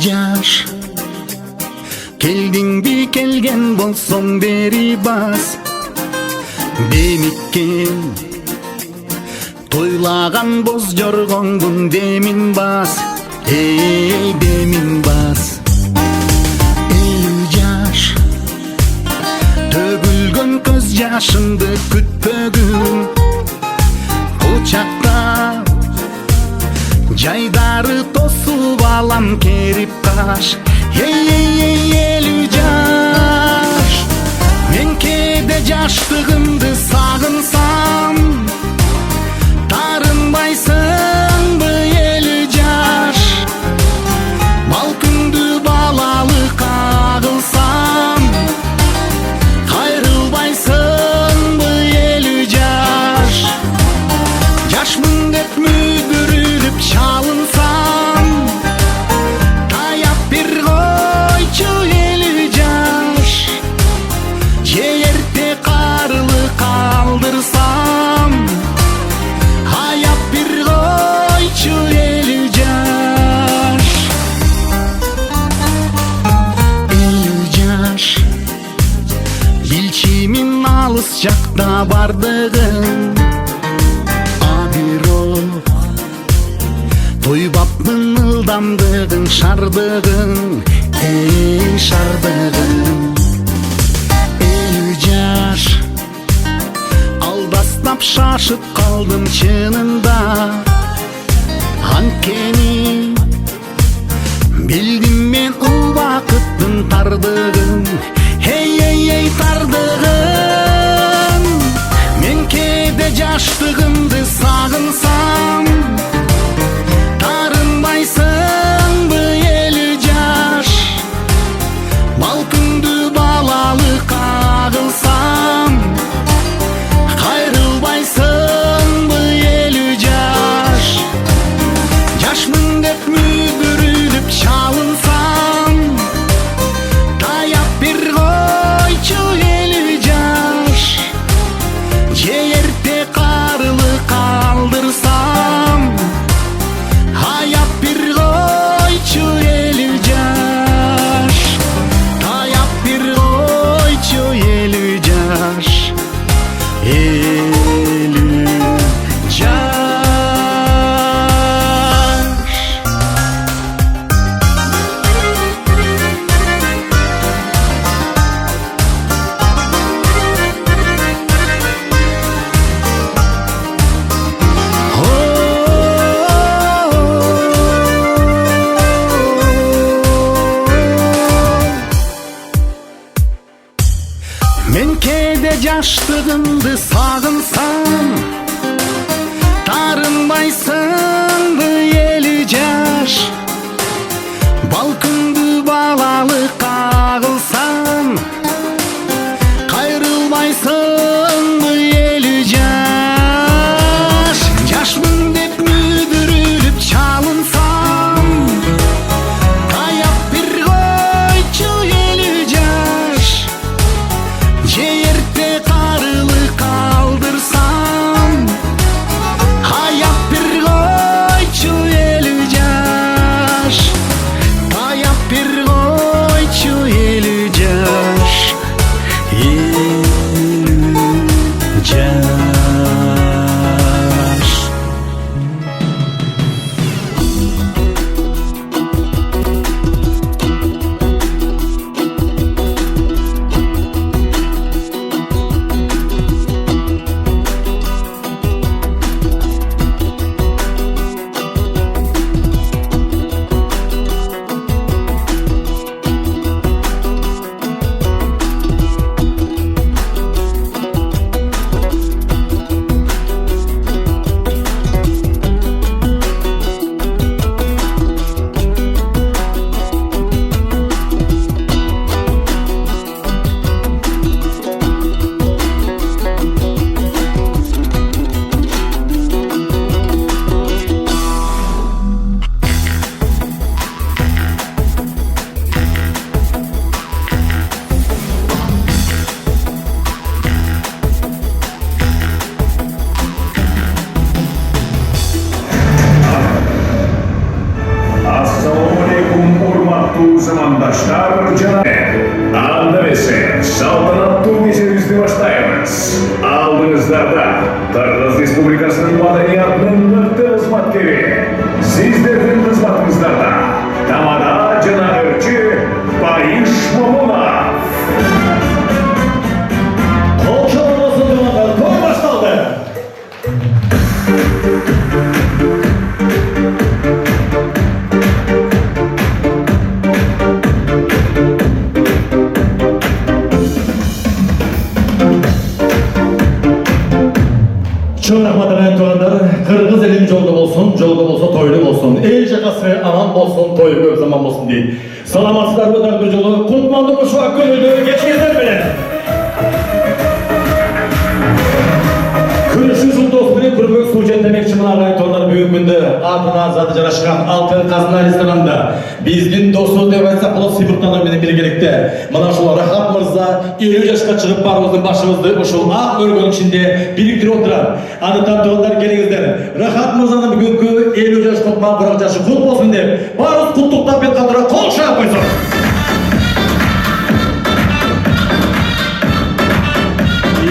Жаш келдиңби, келген болсоң бери бас. Демиккен тойлаган боз жоргоңдун демин бас. Эй, демин бас. Жаш төгүлгөн көз жашымды күтпөгүн. Кучактап жайдары тосуп алам керип каш. Эй, жаш, мен кээде жаштыгымды сагынсам, тарынбайсыңбы жаш? Балкыңды балалыкка кылсам, кайрылбайсыңбы жаш? Жашмын деп мүдүрүлүп чалынсам, таяп бир койчу жаш. Же эрте карылык калдырсам, аяп бир койчу жаш. Жаш билчимин алыс жакта бардыгын, тойбапмын ылдамдыгын, шардыгын, эй, шардыгын. Жаш алдастап шашып калдым чынында, анткени билдим мен убакыттын тардыгын. Эй, тардыгын. Мен кээде жаштыгымды сагынсам, тарынбайсыңбы жаш? Балкыңды балалыкка кылсам, кайрылбайсыңбы жаш? Жашмын деп мүдүрүлүп чалынсам, таяп бир койчу жаш. Же эрте карылык калдырсам, аяп бир койчу жаш. Таяп бир койчу жаш. жаш. Мен кээде жаштыгымды сагынсам, тарынбайсыңбы жаш? Балкыңды балалыкка кылсам, кайрылбайсыңбы жаш? Жашмын деп мүдүрүлүп чалынсам, таяп бир койчу жаш. Же эрте карылык калдырсам, аяп бир койчу жаш. Respublikası'nın madaniyatının mıhtı hizmetkeri. Sizlerin hizmetinizlerle Damada Canavarcı Bayış Momuna. Kolçalı durmadan toy başladı. Çın rahmatına tuanlar, Kırgız elim jolda bolsa toyluk olsun. El jakası aman bolsun, toylu köp zaman bolsun deyip. Salamatsızlar bu dardır jolu, Kurtmanlı Kuşvak Gönüllü geçkizler bilen. Kürüşü Zuldoğuz'un kurmak sujet demekçi mınağay tonlar büyük günde adına zaten jaraşkan altın kazına restoranında bizgin dostuz dep aytsak bolot Sibirt'tan menen birgelikte mana uşul Rahat Mırza 50 yaşka çıkıp barыбыздын başımızды uşul ak örgөнүн içinde biriktiriп отурат. Андан тоондар келиңиздер. Rahat Mırza'nın bugünkü 50 yaş topman bırak yaşı kut bolsun dep barыбыз куттуктап бет катыра кол шаап койсок.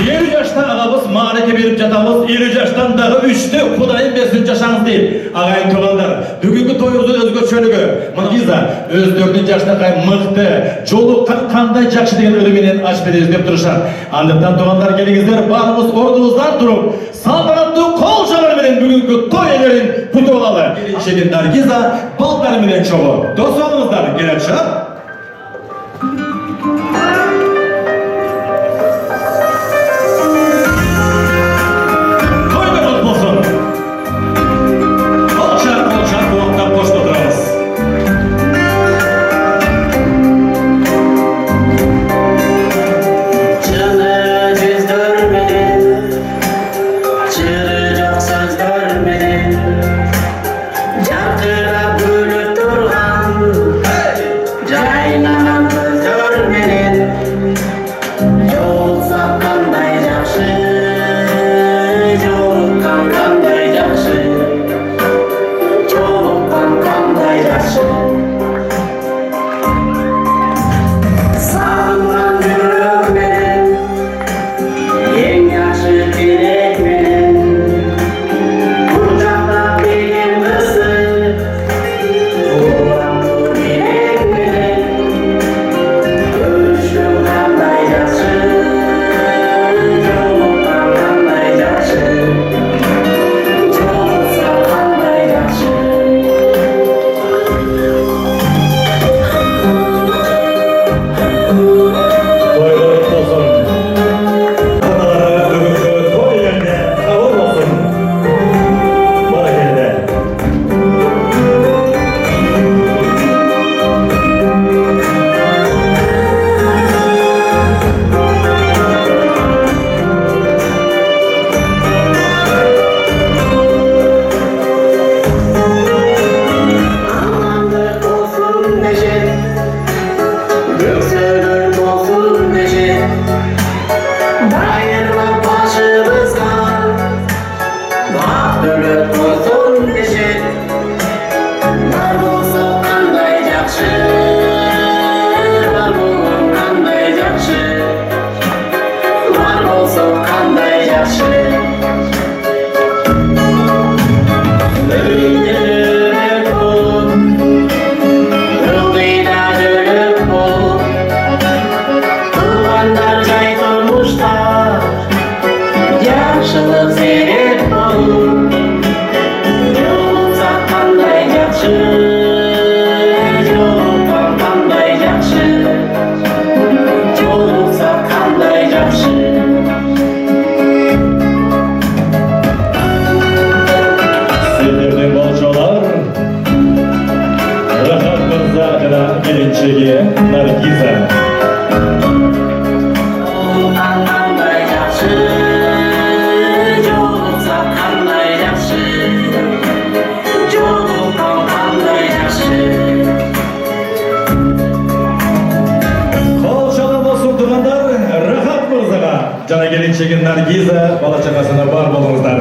50 yaşta ağabız mareke berip jatabız, 50 yaştan dağı 3'te Kudayın 5. yaşanız deyip. Ağayın toğanlar, bugünkü toyumuzun özgöçölügü. Mana bizda öz 4. yaşta kay mıқты, jolu kanday jakşı degen ölümenen aç bereriz dep turuşat. Andıktan toğanlar gelingizler, barımız ordumuzdan turup, saltanatlı kol çalar menen bugünkü toy elerin kutu olalı. Şekin Nargiza, baltar menen çoğu. Dost olunuzlar, gelen şap. Gelinçeği Nargiza. Kolçalı bolsun durganlar, Rahat Mırzaga jana gelinçeği Nargiza bala chaqasına bar bolуңуздар.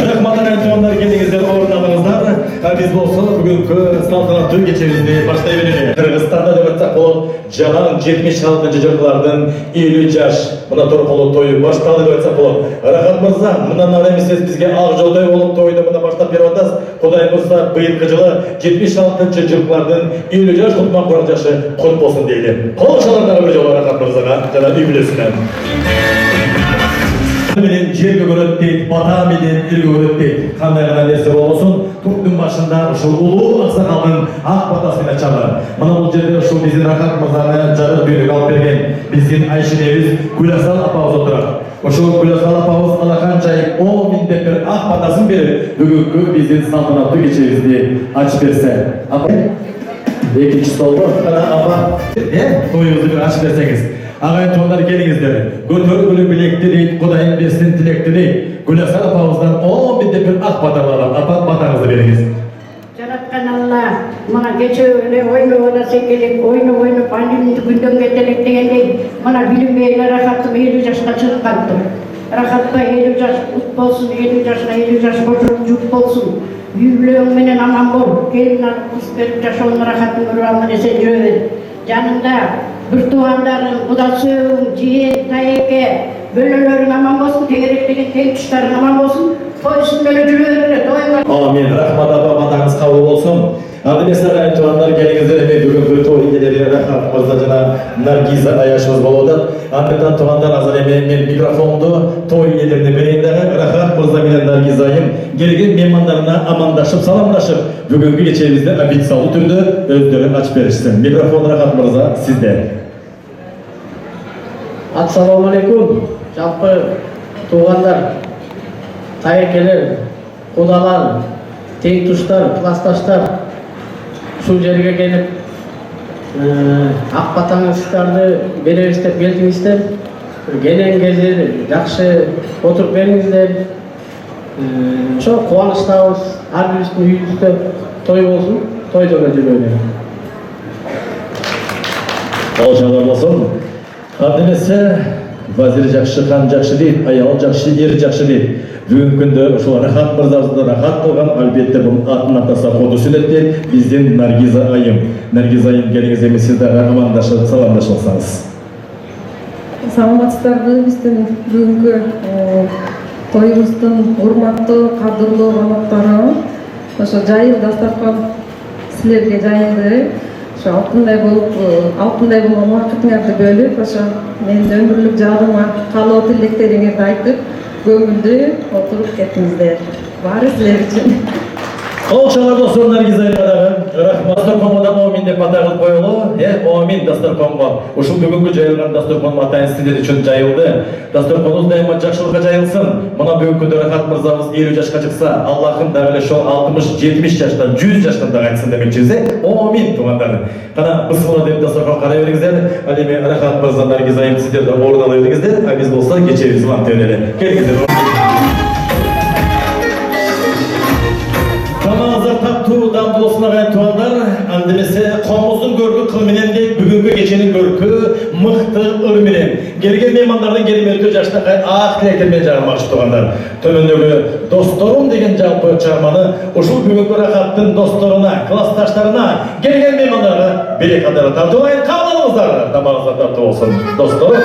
Rahmatan aytгандар келиңиздер, орун алыңыздар. Biz bolsa bugünkü saltanatlı geçemizni başlayabiliriz. Kırgızstanda da ötsak bolup, jalan 76 jırkılardan 50 yaş mına torkolu toyu başladı da ötsak bolup. Rahat Mırza, mından ara emesiz bizge aq jolday bolup toydu mına başlap berip atasiz. Kuday Mırza bıyıkı жылы 76 jırkılardan 50 yaş kutmak kurak jaşı kut bolsun deydi. Kolşalardan bir jolu Rahat Mırzaga jana übülesine. Benim жерге көрөт дейт, бата менен элге көрөт дейт. Кандай гана нерсе болбосун, туктун башында ушул улуу аксакалдын ак батасы менен чагы. Мына бул жерде ушул биздин Рахат мырзаны жарык бийлик алып берген биздин Айшенебиз Гүласал апабыз отурат. Ошол Гүласал апабыз алаканчайып 10 000 деп бир ак батасын берип, бүгүнкү биздин салтанаттуу кечебизди ачып берсе. Апа, экинчи столго кана апа, тоюңузду бир ачып берсеңиз. Ағайын туғандар келіңіздер. Көтөргүлү билекти дейт, Кудайым берсин тилекти дейт. Гүласал апабыздан 10 000 деп бир ак бата алам. Апа, батаңызды бериңиз. Жараткан Алла, мына кече эле ойногода секелек, ойноп андимди күндөн кетелек дегендей, мына билинбей Рахатым 50 жашка чыгып калды. Рахатка 50 жаш кут болсун, 50 жашка 50 жаш бошоп жут болсун. Үй-бүлөң менен аман бол, келин алып кыз берип жашоону Рахаттын урматына десе жүрөбүр. Жанында bir tuğanların, budasığın, ciğer, tayeke, bölülörün aman bolsun, tegereklerin tek tuşların aman bolsun, toysun böyle cürüverine, toyma. Amin. Rahmat apa batağınız kabul olsun. Adres ағайын туғандар келіңіздер, эми бүгүнкү той ээлери Рахат мырза жана Наргиза аяшыбыз болуп атат. Андыктан туғандар азыр эми мен микрофонду той ээлерине берейин дагы. Рахат мырза менен Наргиза айым келген меймандарына амандашып, саламдашып, бүгүнкү кечебизди официалдуу түрдө өздөрү ачып беришсин. Микрофон Рахат мырза сизде. Assalamu alaikum. Жалпы туғандар, тайекелер, кудалар, тең туштар, классташтар ушул жерге келип ак батаңыздарды беребиз деп келдиңиздер. Келген кезде жакшы отуруп бериңиздер. Ошо кубанычтабыз, ар бирибиздин үйүбүздө той болсун, тойдо жүрөлү. Алжалар болсын. Адемесе вазир жакшы, хан жакшы дейт, аял жакшы, эр жакшы дейт. Бүгүнкү күндө ушул Рахат мырзабызды рахат кылган, албетте бул атын атаса коду сүннет биздин Наргиза айым. Наргиза айым келиңиз эми сиз дагы амандашып, саламдашып алсаңыз. Саламатсыздарбы биздин бүгүнкү тоюбуздун урматтуу, кадырлуу коноктору. Ошо жайыл дастаркан силерге жайылды. Ошо алтындай болгон убакытыңарды бөлүп, ошо менин өмүрлүк жагыма каалоо тилектериңерди айтып, көңүлдүү отуруп кеттиңиздер. Баары силер үчүн. Алкыштар болсун Наргиза айымга дагы. Рахмат. Дастарконго да Омин деп ата кылып коелу. Омин дастарконго. Ушул бүгүнкү жайылган дастаркон атайын сиздер үчүн жайылды. Дастарконуңуз дайыма жакшылыкка жайылсын. Мына бүгүнкү күндө Рахат мырзабыз 50 жашка чыкса, Аллахым дагы эле ошол 60-70 жаштан 100 жаштан дагы айтсын демекчиз. Омин тугандар. Кана бысыла деп дастаркон карай бериңиздер. Ал эми Рахат мырза, Наргиза айым сиздер да орун ала бериңиздер. А биз болсо кечебизди улантып берели. Келиңиздер. Tattoo damdolosuna ағайын туғандар, андемесе қомыздың көркі қыл менен де бүгінгі кешенің көркі мықты ыр менен. Келген меймандардың келмелді жашына қай ақ тілектермен жағылмақшы туғандар. Төмендегі досторым деген жалпы чарманы ушул бүгінгі Рахаттың досторына, классташтарына, келген меймандарға берек қадары тартылайын, қабылыңыздар. Тамағыңыздар татты болсын, досторым.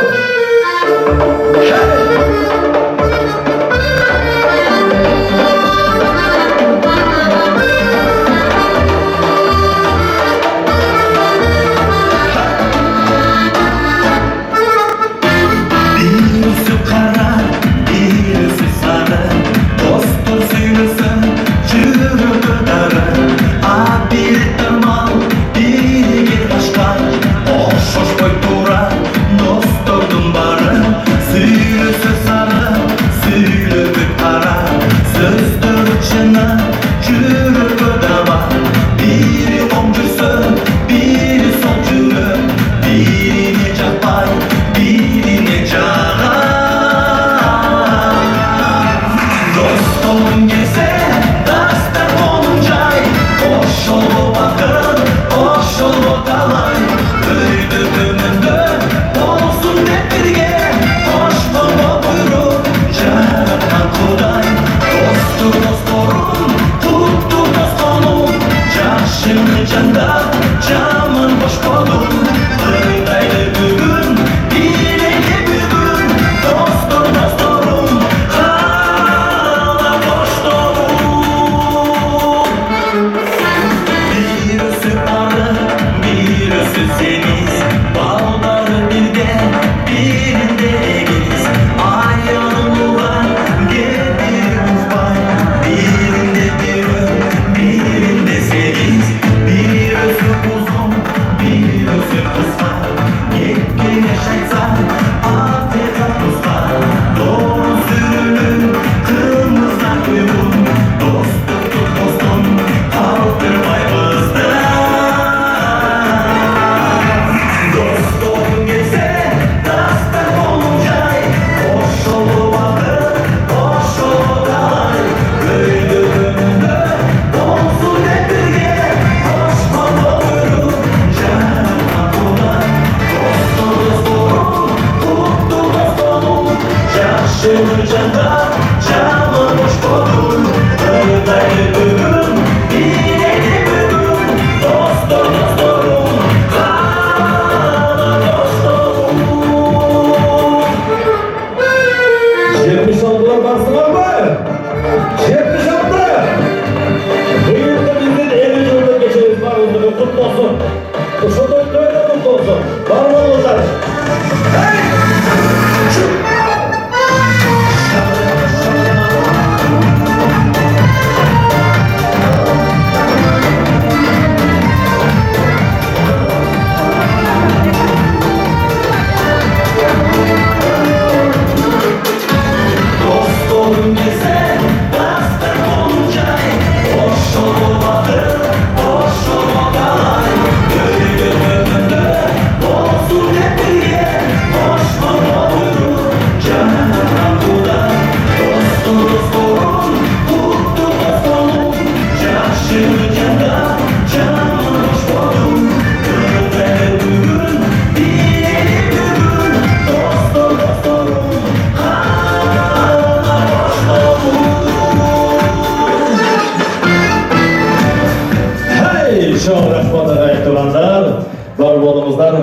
Şoşboy turan dostordum barın, suyunu söz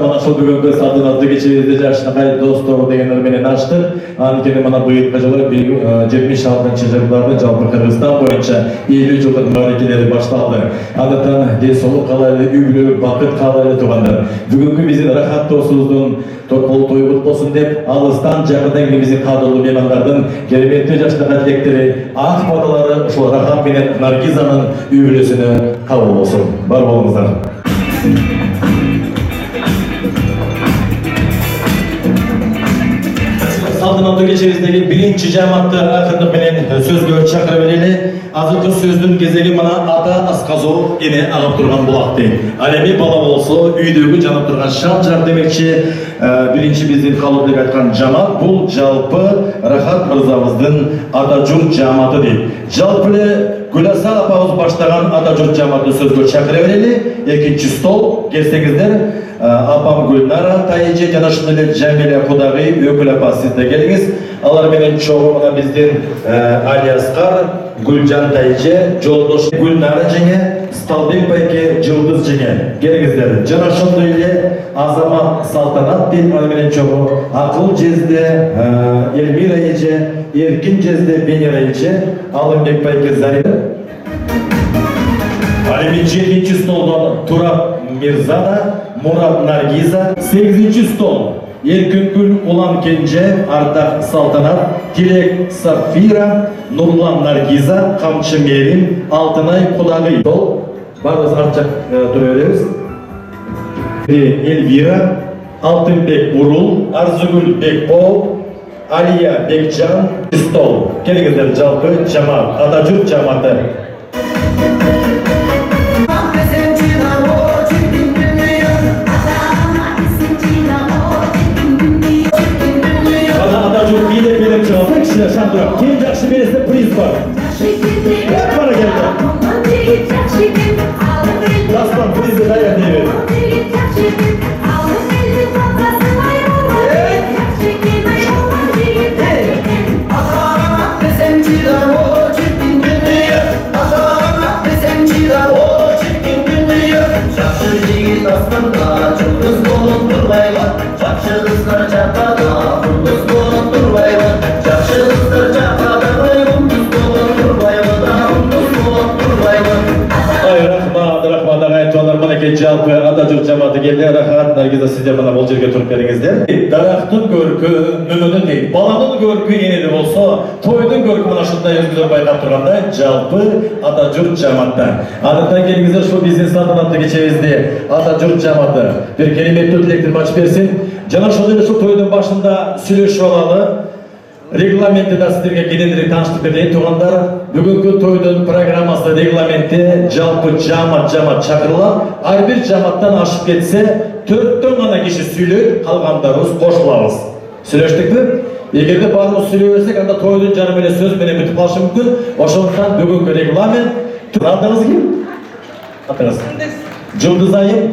Mana şu bugünkü saltanatlı geçirdiği yaşlı dostları degenler meni açtı. Ankeni mana buyurtma жылы 76-жылдардың жалпы Кыргызстан боюнча 50 жылдык мааракелери башталды. Адаттан денсаулык каалайлы, үй-бүлө, бакыт каалайлы туугандар. Бүгүнкү биздин рахат досубуздун кол тою кут болсун деп, алыстан жакындан келген биздин кадырлуу меймандардын кереметтүү жаштагы тилектери, ак баталары ушул Рахат менен Наргизанын үй-бүлөсүнө кабыл болсун. Бар болуңуздар. Saltanatlı geçerizdeki birinci cemaatı akırdık menen sözgö çakırı vereli. Azırkı sözdün gezegi mana ata askazo ene ağıp durgan bulakты. Alemi bala bolsu, üydögü janıp durgan şamjak demekçi birinci bizdin kalıp деп aytkan jamaat bul жалпы Рахат мырзабыздын ата журт жамааты дейт. Жалпы эле Гүласар апабыз баштаган ата журт жамааты сөзгө чакыра берели. Экинчи стол келсеңиздер апам Гүлнара Тайже жана ошондой эле Жамиля Кудагый өкүл апа сиз да келиңиз. Алар менен чогуу мына биздин Алияскар, Гүлжан Тайже, жолдош Гүлнара жеңе, Сталбек байке, Жылдыз жеңе келиңиздер. Жана ошондой эле Азамат Салтанат дейт, аны менен чогуу Акыл жезде Эльмира эже, Эркин жезде Бенера эже, Алымбек байке Зарина. Алемен 7-ci stoldan Turap Mirzada, Murat Nargiza, 8-ci stol Erküngül Ulan Kence, Ardaq Saltanat, Tilek Safira, Nurlan Nargiza, Kamçı Merin, Altınay Kudagıy. Stol, barımız artacak duruyoruz. Elvira, Altınbek Urul, Arzugül Bekbol, Aliya Bekcan, stol. Kelingizler жалпы жамаат, ата журт жамааты. Şandırap, kim жақсы бересе приз бар. Бара келді. Дастан призді даяр дейбер. Жалпы ата журт жамааты келди. Рахат, Наргиза сиздер мына бул жерге туруп бериңиздер. Дарактын көркү мөмөнү дейт. Баланын көркү энеде болсо, тойдун көркү мына ушундай өзүңүздөр байкап тургандай жалпы ата журт жамааты. Адаттан келиңиздер ушул бизнес салтанатты кечебизде ата журт жамааты бир кереметтүү тилектин ачып берсин. Жана ошондой эле ушул тойдун башында сүйлөшүп алалы. Регламентті да сіздерге кененірек таныштық берейін туғандар. Бүгінгі тойдың программасы регламентте жалпы жамаат шақырылып, әрбір жамааттан ашып кетсе, 4-тен ғана киши сүйлөйт, қалғандарыбыз қосылабыз. Сүйлөштүк бе? Эгерде баарыбыз сүйлөй берсек, анда тойдун жарым эле сөз менен бүтүп калышы мүмкүн. Ошондуктан бүгүнкү регламент атыңыз ким? Атыңыз. Жылдыз айым.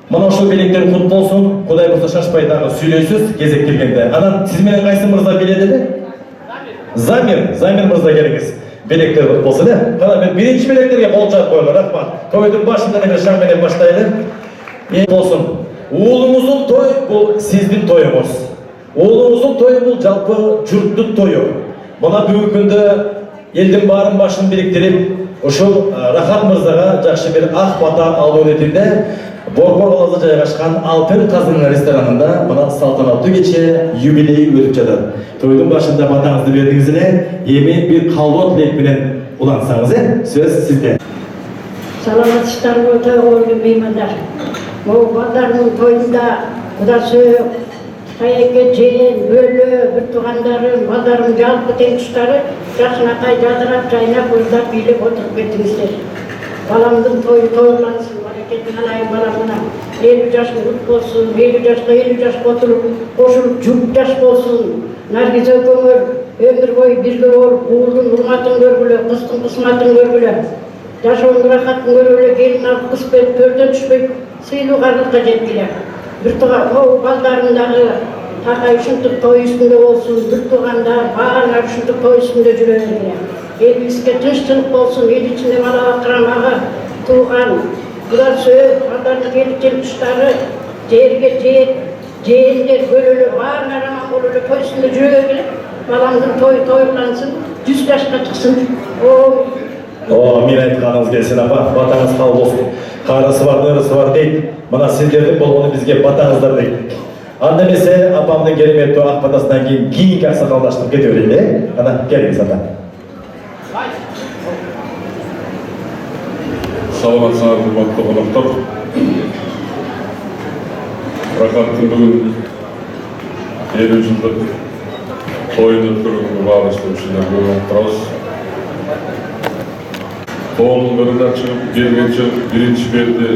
Мына ошол белектер кут болсун. Кудай болсо шашпай дагы сүйлөйсүз кезек келгенде. Анан сиз менен кайсы мырза билет эле? Замир мырза келіңіз. Белектер көп болсын, Қана мен бірінші белектерге қол жағып қойылар, рахмат. Тойдың башында немесе шамменен баштайлы. Болсын. Оğlumuzun той бұл сіздің тойыңыз. Оğlumuzun тойы бұл жалпы жұрттың тойы. Мұна бүгінгі күнді елдің барын башын біріктіріп, ошол Рахат мырзаға жақшы бір ақ бата алу ретінде Борбор қаласында жайғашқан Алтын қазының ресторанында мына салтанатты кече юбилей өтіп жатыр. Тойдың башында батаңызды бердіңізіне, емен бір қалуат тілекпенен улансаңыз, сөз сізде. Саламатсыздар ма, той қойылған меймандар. Ол балдарының тойында құдасы, Қайеке, жиен, бөлі, бір туғандарым, балдарым, жалпы теңкіштары жақсынақай жадырап, жайнап, ұздап, билеп отырып кеттіңіздер. Баламдың тойы тойлансын, барекетін алайын баламына. 50 жасын ұт болсын, 50 жасқа 50 жасқа отырып, қосылып жұп жас болсын. Наргиз көңір, өмір бойы бірге болып, ұлдың ұрматын көргілі, қыстың қысматын көргілі. Жашуын рахатын көргілі, келін алып қыс бет, төрден түшпек, сыйлы қарлыққа жеткілі. Bir tuğan, o baldarındağı takay şuntuk toy üstünde olsun, bir tuğanda bağırlar şuntuk toy üstünde jüröverine. El bizge tınçtılık olsun, el içinde bala kıramağı tuğan. Bular söğüp, baldarını gelip tuşları, жерге жейіндер бөлілі, bağırlar ama olulü toy üstünde jüröverine. Balamdың toylансın, 100 yaşқа çıksın. Мен айтқаныңыз келсін, апа, батаңыз қал болсын. Қарысы бар, нұрысы бар дейді. Мына сіздердің болғаны бізге батаңыздар дейді. Анда месе апамның кереметті ақ батасынан кейін ақсақалдаштырып кете берейін, Ана, келіңіз ата. Саламатсыздар, құрметті қонақтар. Рахаттың бүгін 50 жылдық тойын өткізуге бағыштаушылар болып тұрмыз. Тоғының бірінен шығып, келгенше бірінші берді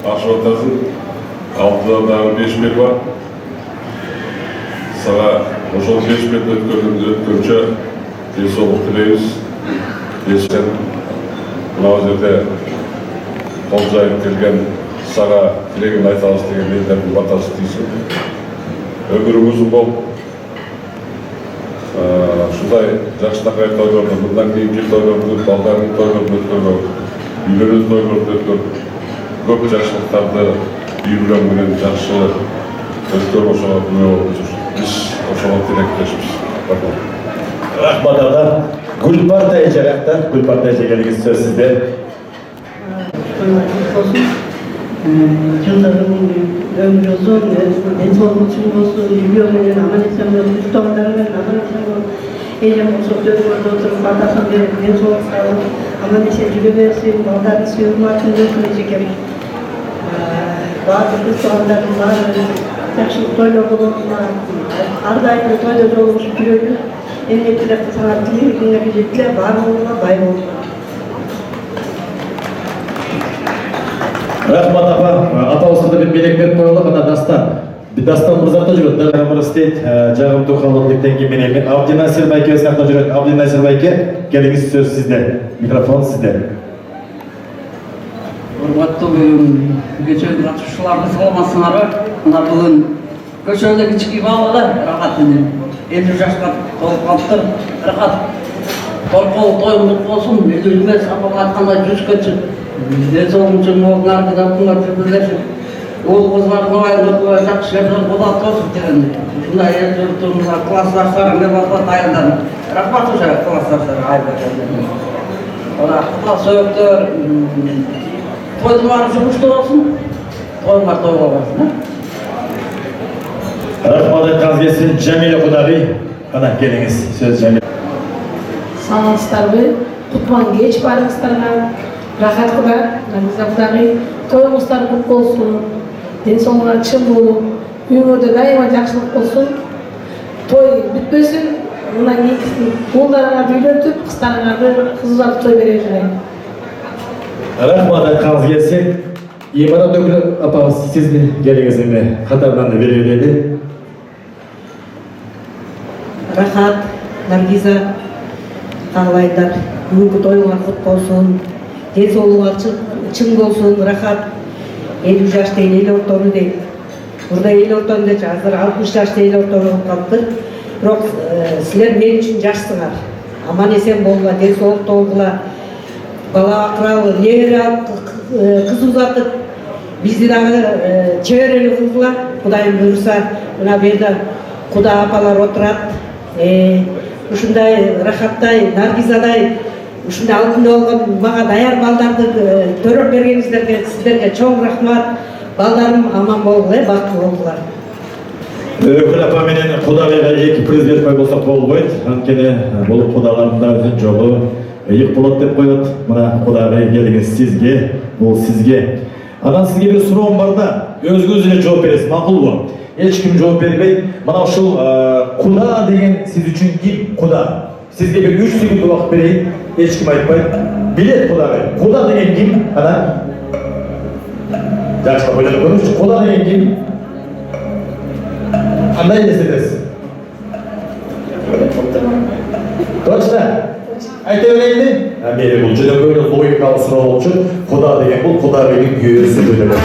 ашып атасын, алтыдан дағы 5 бер бар. Саға ошол 5 берді өткенше денсаулық тілейміз. Сен мынау жерде қол жайып келген саға тілегін айтамыз деген елдердің батасы дейсің. Өмірің ұзын бол. Шундай жақсынақай тойларды, бұндан кейінгі тойларды, балдарының тойларды өткөргө, үйлерін тойларды өткөргө, көп жақсылықтарды үйірленген жақсы өткөріп ошоға күнөө болып жүр. Біз ошоға тілектеспіз. Рахмат ата. Гүлпар тәйже рахта, Гүлпар тәйже келіңіз сөз сізде. Жылдарың өмір ұзын, денсаулық үшін болсын, үйлеріңнен аман есен болсын, ұстағандарыңмен аман есен болсын, елем осы төргөрді отырып, батасын беріп, денсаулық салып, аман есен жүре берсін, балдарын сүйірматын өсін жекем. Барлық ұстағандарың бары жақшылық тойлығы болсына, ардайын тойда жолығып жүреді. Емне тілекті саңар тілегіңе жетіле, бар болуға, бай болуға. Рахмат апа, атауысында бір белек беріп қойылып, ана Дастан мырзақта жүреді, Дағамыр істейді, жағым тұқалықтықтен кейін Абдина Сербайке өсқақта жүреді. Абдина Сербайке, келіңіз сөз сізде, микрофон сізде. Құрметті көшелі қатысушыларды саламатсыңдар. Мына бүгін көшелі кішкей балалы рахатымен 50 жасқа толып қалыптыр. Рахат толқол тойымдық болсын, еліміз апаға атқанда 100 көтсін. Денсаулығың үшін молдың арқыдан құңар жүргізілерсін. Ол қызлардың ойындық жақсы жерден қолат қосып дегенде. Шындай елдердің класстастары не болса дайындарын. Рахмат уже класстастары айбар. Ода құта сөйіктер, тойдың барып жұмышты болсын, тойың бар тойға болсын. Рахмат айтқаныз келсін, Жәмиле Құдағи, ана келіңіз сөз Жәмиле. Саламатсыздар ма? Құтпан кеш барыңыздарға. Рахат Құда, Наргиз Құдағи, тойыңыздар құт болсын, денсаулығына шын болу, үйіңізде дайыма жақсылық болсын, той бітпесін, мына некісін ұлдарыңа үйлетіп, қыстарыңа қыз ұзатып той бере жүрейін. Рахмат айтқаныз келсін, Имарат өкілі апамыз сіздің келіңізіңе қатардан да бере береді. Рахат, Наргиза, ағалайындар, бүгінгі тойыңа құт болсын, денсаулығы чың болсын, рахат. 50 жашта ел ортаны дейді. Burada ел ортаны дейді, қазір 60 жашта ел ортаны болып қалыптыр. Бірақ сілер мен үшін жашсыңар. аман есен болула, ден соолукта болгула, бала акыралы, небере алып, кыз узатып, бизди дагы чеберелик кылгыла. Кудайым буйруса, мына бу жерде куда апалар отурат. Ушундай рахаттай, Наргизадай, ушундай алтында болгон мага даяр балдарды төрөп бергениңиздерге сиздерге чоң рахмат. Балдарым аман болгула, бактылуу болгула. Өкүл апа менен Кудайга эки президент кой болсок болбойт. Анткени бул Кудайлардын да өзүнүн жолу ыйык болот деп коет. Мына Кудайга келиңиз сизге, бул сизге. Анан сизге бир суроом бар да, өзүңүз эле жооп бересиз, макулбу? Эч ким жооп бербейт. Мына ушул Куда деген сиз үчүн ким? Куда. Сизге бир 3 секунд убакыт берейин. Эч ким айтпайт. Билет Кудагы. Куда деген ким? Анан жакшы ойлонуп көрүңүзчү. Куда деген ким? Кандай эстетесиз? Точно? Айта берейинби? Мени бул жөнөкөй логикалык суроо болчу. Куда деген бул Кудайдын күйөөсү деп элем.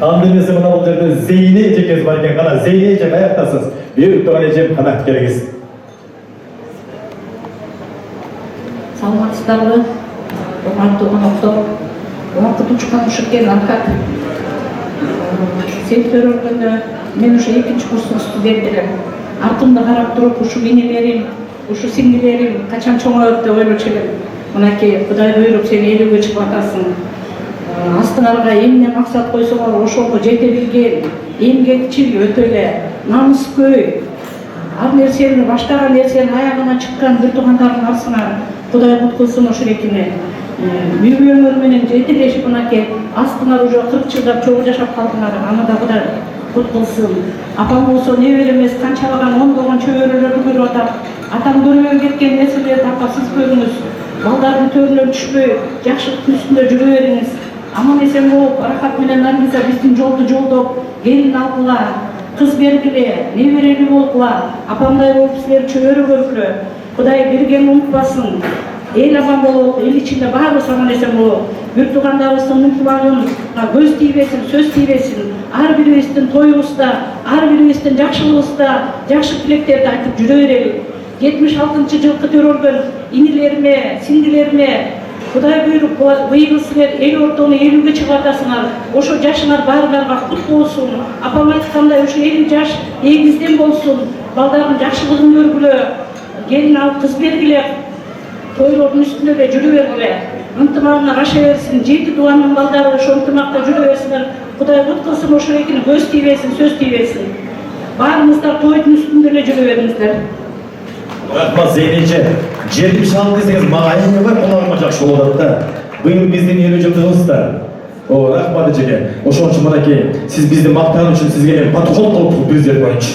Анда эмесе мына бул жерде Зейне эжекебиз бар экен. Кана Зейне эже каяктасыз? Бүйүк турган эжем, кана келиңиз. Саламатсыздарбы? Урматтуу коноктор, убакыт учкан ушеккен Аркад. Сентябрь күнү мен ушу 2-чи курстун студенти элем. Артымда карап туруп, ушу энелерим, ушу сиңдилерим качан чоңоет деп ойлочу элем. Мынакей Кудай буйруп сен 50-ге чыгып атасың. Астыңарга эмне максат койсоңор ошого жете билген, эмгекчил, өтө эле намыскөй. Ал нерсени баштаган нерсенин аягына чыккан бир туугандардын арасына Кудай куткулсун ошолекине. Үйгөңөр менен жетелешип мынакей астыңар уже 40 жылдап чогуу жашап калдыңар. Аны да Кудай куткулсун. Апам болсо небере эмес канчалаган ондогон чөбөрөлөрдү көрүп атат. Атам көрбөй кеткен нерселерди апа сиз көрүңүз. Балдардын төрүнөн түшпөй, жакшылыктын үстүндө жүрө бериңиз. Аман эсен болуп, Рахат менен Наргиза биздин жолду жолдоп, келин алгыла, кыз бергиле, неберели болгула, апамдай болуп силер чөбөрө көргүлө. Кудай бергенин унутпасын. Эл аман болуп, эл ичинде баарыбыз аман эсен болуп, бир туугандарыбыздын муктубагына көз тийбесин, сөз тийбесин. Ар бирибиздин тоюбузда, ар бирибиздин жакшылыгыбызда жакшы тилектерди айтып жүрө берели. 76-жылкы төрөлгөн инилериме, сиңдилериме Кудай буйруп, быйыл силер эл ортону 50-ге чыгып атасыңар. Ошо жашыңар баарыңарга кут болсун. Апам айткандай ушу 50 жаш эгизден болсун. Балдардын жакшылыгын көргүлө, келин алып кыз бергиле, тойлордун үстүндө эле жүрө бергиле. Ынтымагыңар аша берсин, 7 туугандын балдары ошо ынтымакта жүрө берсиңер. Кудай кут кылсын, ошо экини көз тийбесин, сөз тийбесин. Баарыңыздар тойдун үстүндө эле жүрө бериңиздер. Рахмат Зейнеже. 76 десеңиз мага аябай кулагыма жакшы болуп атат да. Быйыл биздин 50 жылдыгыбыз да. Рахмат эжеге. Ошон үчүн мынакей сиз бизди мактан үчүн сизге мен протокол кылып президент боюнча.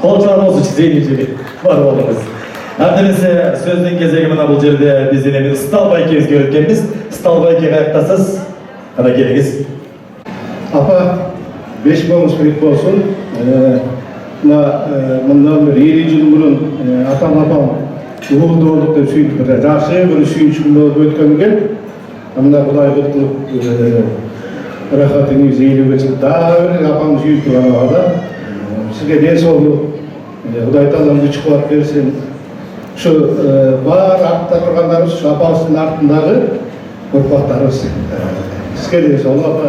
Кол чабыңыз Зейнежеге. Бар болуңуз. Анда эмесе сөздүн кезеги мына бул жерде биздин эми Стал байкебизге өткөнбүз. Стал байке каяктасыз? Кана келиңиз. Апа, 5 болуңуз керек болсун. Мындан бир 50 жыл мурун атам угулду болдук деп сүйүнүп бир жакшы бир сүйүнүч күн болуп өткөн экен. Мына Кудай куткулуп Рахатын 50-ге чыгып дагы бир апамды сүйүп турган абада. Сизге ден соолук, Кудай таалам күч кубат берсин. Ушу бар артта тургандарыбыз, ушу апабыздын артындагы урпактарыбыз. Сизге ден соолук апа.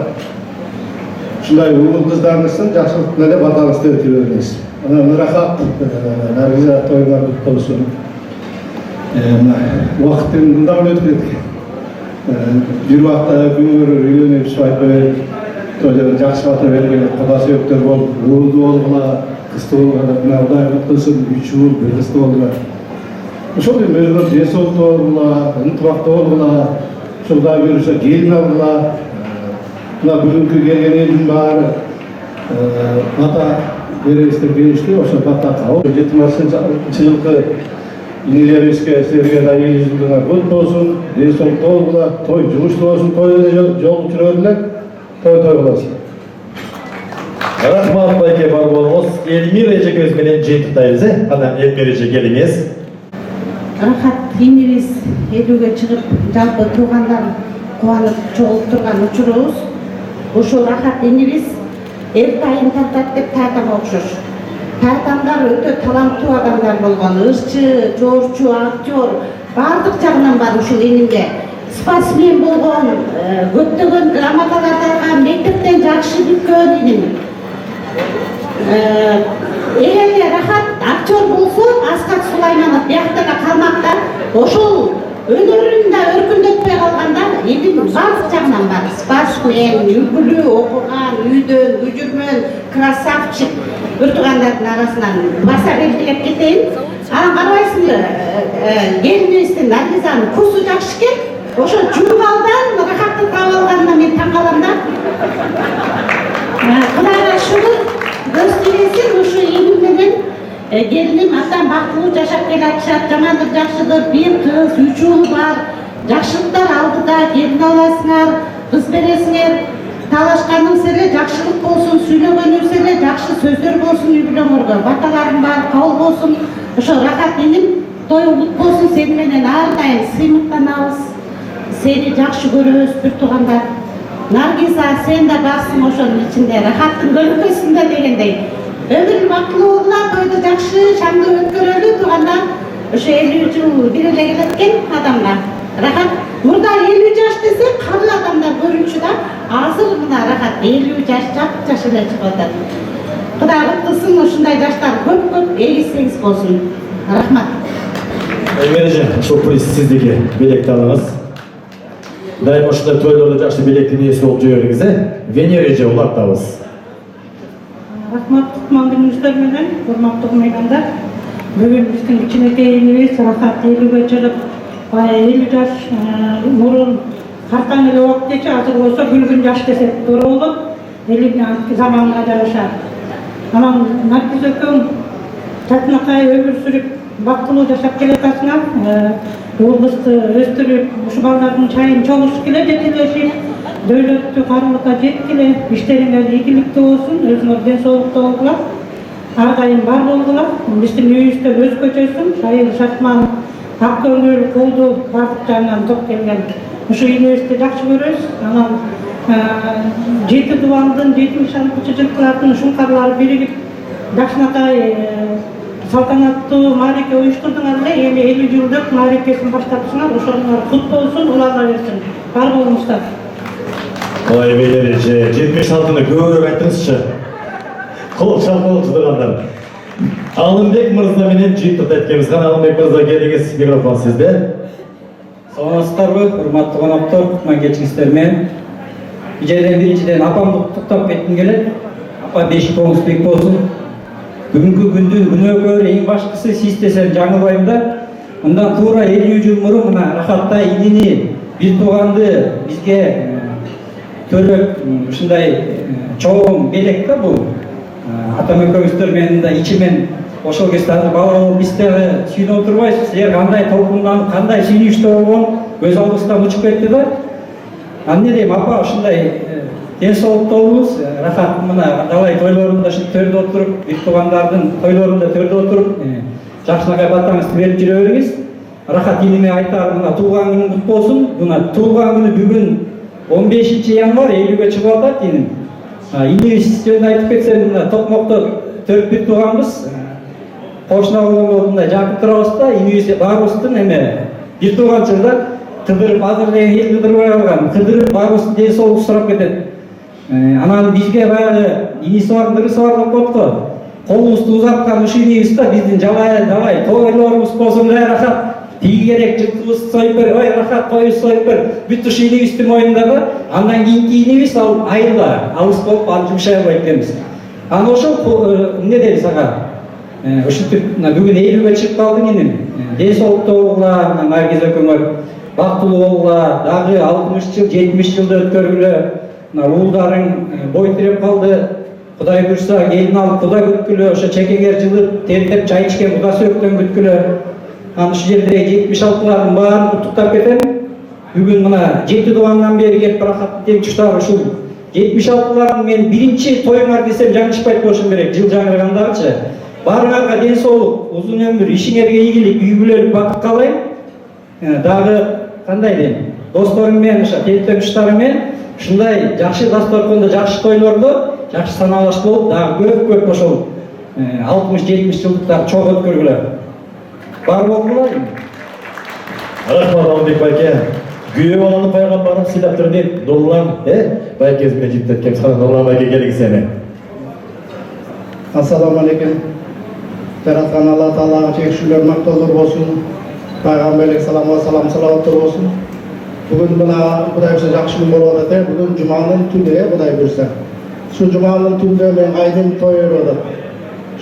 Ушундай угул кыздарыңыздын жакшылыктын эле батаңызды өтө бериңиз. Анан Рахат, Наргиза тоюңар кут болсун. Убакыттын мындан өтүп кеткен. Бир убакта күнөр үйлөнүп айтпай тойлор жакшы бата берген Кудай сөйөктөр болуп, угулду болгула, кызды болгула, мына Кудай кут кылсын, 3 угул, 1 кызды болгула. Ошол өзүнүн ден соолукта болгула, ынтымакта болгула, Кудай буйруса келин алгыла. Мына бүгүнкү келген элдин баары бата беребиздер келишти, ошо бата кабыл. 70-жылкы инелерибизге силерге да 50 жылдыгыңар кут болсун, ден соолукта болгула, той жумуштуу болсун, той эле жолу жүрө бергиле, той болосун. Рахмат байке бар болуңуз. Элмир эжекебиз менен жыйынтыктайбыз, Анан Элмир эже келиңиз. Рахат инибиз 50-ге чыгып, жалпы туугандар кубанып чогулуп турган учурубуз. Ошол Рахат инибиз эл тайын тартат деп тартага окшош. адамдар өтө таланттуу адамдар болгон, ырчы, жоорчу, актер, баардык жагынан бар ушул энимде. Спортсмен болгон, көптөгөн грамоталарга мектептен жакшы бүткөн иним. Эгерде Рахат актер болсо, Аскат Сулайманов биякта да калмакта, ошол өнөрүн да өркүндөтпөй калганда, иним баардык жагынан бар. Спортсмен, үлгүлүү, окуган, үйдөн, көжүрмөн, красавчик. Бир туугандардын арасынан баса белгилеп кетейин. Анан карабайсыңбы, келинибиздин Наргизанын курсу жакшы экен. Ошо журналдан Рахатты таап алганына мен таң калам да. Кудайга шүгүр, көз тиресин ушу ийгим менен келиним абдан бактылуу жашап келатышат, жамандык жакшыдыр, бир кыз, 3 уул бар. Жакшылыктар алдыда, келин аласыңар, кыз бересиңер. Талашканыңыз эле жакшылык болсун, сүйлөгөнүңүз эле жакшы сөздөр болсун үй бүлөңөргө. Баталарым бар, кабыл болсун. Ошо Рахат иним, тоюңуз болсун, сени менен ар дайым сыймыктанабыз. Сени жакшы көрөбүз, бир туугандар. Наргиза, сен да барсың ошонун ичинде, Рахаттын көлөкөсүндө дегендей. Өмүр бактылуу болгула, тойду жакшы, шаңдуу өткөрөлү туугандар. Ошо 50 жыл бир эле келет экен адамга. Рахат мурда 50 жаш десе, калы адамдар көрүнчү да, азыр мына Рахат 50 жаш жаш эле чыгып атат. Кудай куттусын, ушундай жаштар көп эгизсеңиз болсун. Рахмат. Эмележан, ушул приз сиздики, белекти алыңыз. Дайым ушундай тойлордо жакшы белектин ээси болуп жүрүңүз, Венера эже улаттабыз. Рахмат, кутман күнүңүздөр менен, урматтуу меймандар. Бүгүн биздин кичинекей инибиз Рахат 50ге чыгып, 50 жаш мурун картаң эле убакыт дечи, азыр болсо күлгүн жаш десек туура болот. 50 заманга жараша. Анан Наргиз экөөң жакынакай өмүр сүрүп, бактылуу жашап келатасыңар. Уул кызды өстүрүп, ушу балдардын чайын чогушуп келе жетелешип, дөөлөттүү карылыкка жеткиле, иштериңер ийгиликтүү болсун, өзүңөр ден соолукта болгула, ар дайым бар болгула. Биздин үйүбүздө өзгөчөсүн, шайыр шатман, ак көңүл, колдуу бардык жагынан топ келген. Ушу үйүбүздү жакшы көрөбүз. Анан 7 дубандын 70-жылдыктын шуңкарлары биригип, жакшынакай салтанаттуу маареке уюштурдуңар эле, эми 50 жылдык маарекесин баштапсыңар, ошоңор кут болсун, улана берсин. Бар болуңуздар. Ой, Венера эже, 76-ны көбүрөөк айтыңызчы. Кол чалкалып тургандар. Алымбек мырза менен жыйынтыкты эткенбиз. Алымбек мырза, келиңиз, микрофон сизде. Саламатсыздарбы, урматтуу коноктор, кутман кечиңиздер менен. Ижерден биринчиден апамды куттуктап кетким келет. Апа бешик оңузбек болсун. Бүгүнкү күндүн күнөөкөрү эң башкысы сиз десем жаңылбайм да. Мындан туура 50 жыл мурун мына Рахаттай инини, бир тууганды бизге төрөп, ушундай чоң белек да бул. Атам экөөбүздөр менен да ичимен ошол кезде бала болуп биз дагы сүйүнүп отурбайбыз. Силер кандай толкундан, кандай сүйүнүчтүү болгон көз алдыбыздан учуп кетти да. Эмне дейм, апа ушундай ден соолукта болуңуз. Рахат мына далай тойлорунда төрдө отуруп, бир туугандардын тойлорунда төрдө отуруп, жакшынакай батаңызды берип жүрө бериңиз. Рахат иниме айтар, мына туулган күнүң кут болсун. Мына туулган күнү бүгүн 15 январь 50ге чыгып атат иним. Инибиз жөнүндө айтып кетсем, мына Токмокто 4 тууганбыз. Кошуна болгондо мындай жакын турабыз да, инибиз баарыбыздын эме бир тууганчыл да. Кыдырып, азыр деген эл кыдырбай калган. Кыдырып, баарыбыздын ден соолук сурап кетет. Анан бизге баягы иниси бар, ырысы бар деп коет го. Колубузду узаткан ушу инибиз да, биздин далай тойлорубуз болсун, Рахат тиги керек, жылкыбызды союп бер, ой Рахат тойубузду союп бер. Бүт ушу инибиздин моюндагы. Андан кийинки инибиз ал айылда, алыс болуп, аны жумшай албайт экенбиз. Анан ошол эмне дейбиз ага? Ушинтип бүгүн 50ге чыгып калдың иним. Ден соолукта болгула, Наргиз экөөңөр бактылуу болгула, дагы 60 жыл, 70 жылды өткөргүлө. Уулдарың бой тиреп калды. Кудай буйрса, келин алып куда күткүлө, ошо чекеңер жылып, тентеп чай ичкен куда сөктөн күткүлө. Анан ушул жерде 76-лардын баарын куттуктап кетем. Бүгүн мына 7 дубандан бери келип Рахаттын теңчүштары ушул 76-лардын мен биринчи тоюңар десем жаңылышпайт болушум керек, жыл жаңыргандарчы. Баарыңарга ден соолук, узун өмүр, ишиңерге ийгилик, үй бүлөлүк бакыт каалайм. Дагы кандай дейм, досторум менен, ошо теңтөштөрүм менен ушундай жакшы дасторкондо, жакшы тойлордо, жакшы саналаш болуп, дагы көп ошол 60-70 жылдықтар çok өткөргүлөр. Бар болдула. Рахмат Алмабек байке. Күйөө баланы пайгамбарым сыйлаптыр деп, Нурлан, байкесине життеткен сана Нурлан байке келгисене. Ассаламу алейкум. Жараткан Алла Таалага чекшүүлөр мактоолор болсун. Пайгамберлик салаваттар болсун. Бүгүн мына Кудай буюрса жакшы күн болуп атат. Бүгүн жуманын түнү, Кудай буюрса. Şu жуманын түндө мен айдын той болот.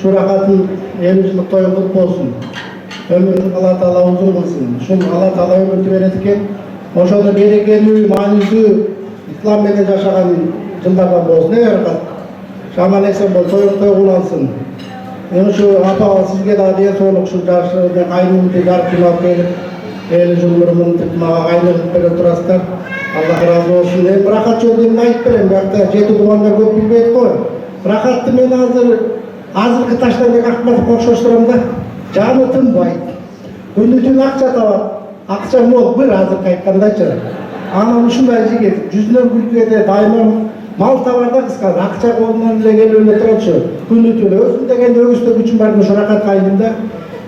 Şu рахатын 50 жылдык той кылып болсун. Ömrünü Allah Teala uzun kılsın. Şun Allah Teala ömrünü verir ki, oşada berekeli, manizli, İslam menen yaşagan жылдардан болsun. Ne yarıkat? Şaman esen bol, toy kulansın. Yani şu ata sizge daha diye soğuk şu jarşı, ben aynı jarı kılap gelip, 50 жылдырымын tıkma, aynı böyle turastar. Allah razı olsun. Ben bırakat çöldüğümde ayıp vereyim. Bırakta jeti dumanlar көп bilmeyip koy. Bırakat men hazırkı taşlarına kalkmadı korşoşturamda. Canı tınbайды. Күндү-түн акча табат. Акча мол бир азыркы айткандачы. Анан ушундай жигит жүзүнөн күлкүдө дайыма мал табарда кыскасы акча колунан эле келип турчу. Күндү-түн өзүм деген өгүстө күчүм бар ушуракат кайдымда.